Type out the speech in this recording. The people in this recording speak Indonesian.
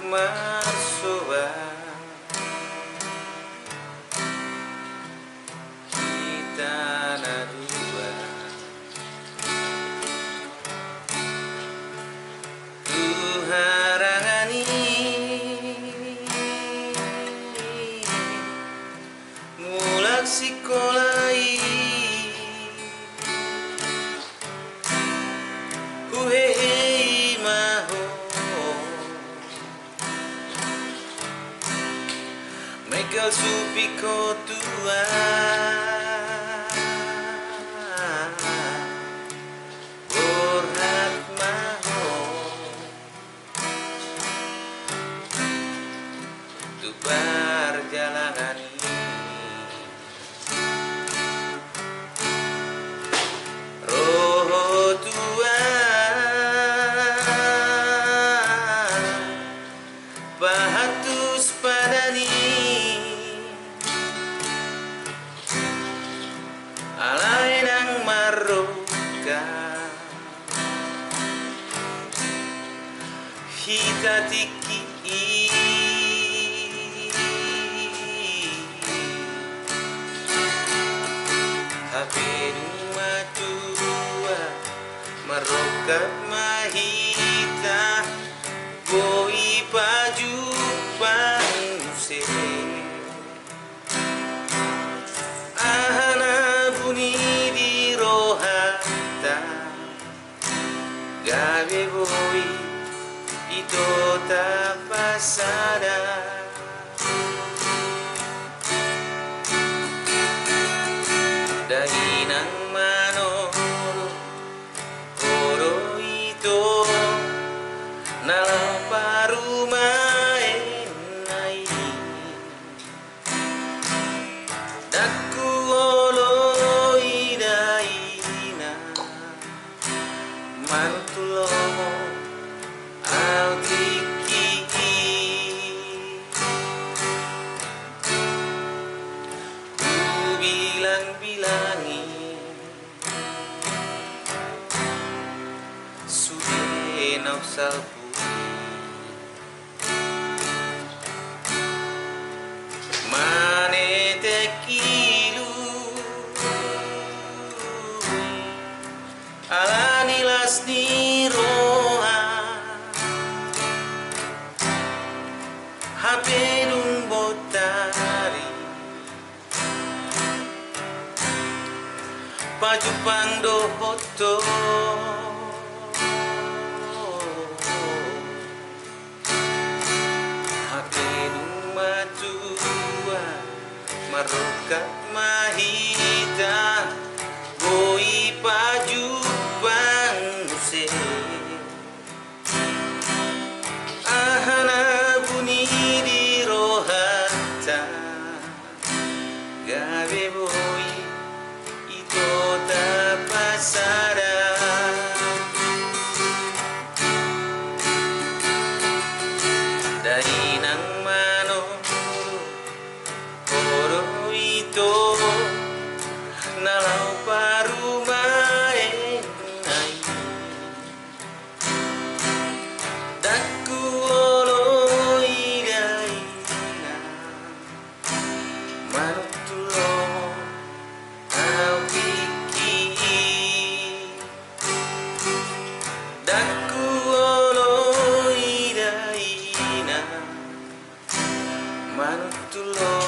marsoba kita nadua tuharangani mulak sikolai huhei maho Michael supiko tua Borhat maho tu perjalanan ini roh tua bahatus padani alai nang maroka hita tiki hape duma tua marokat mahita boi baju bangse ahana buni di rohata gabe boi ito tapasada dahinang manoro oro ito nalang parumae nai daku oloi daina mantulomo autiki ku bilang-bilangi sudah nafsalku tekilu alanilas ni roha hapedung botari pajupang dohoto hapedung matua marokat mahita boi baju bangse ahana buni di rohata gabe boi ito tapasada dari nang mano nalau parumae nai daku oloi daina manutulo au piki daku oloi daina manutulo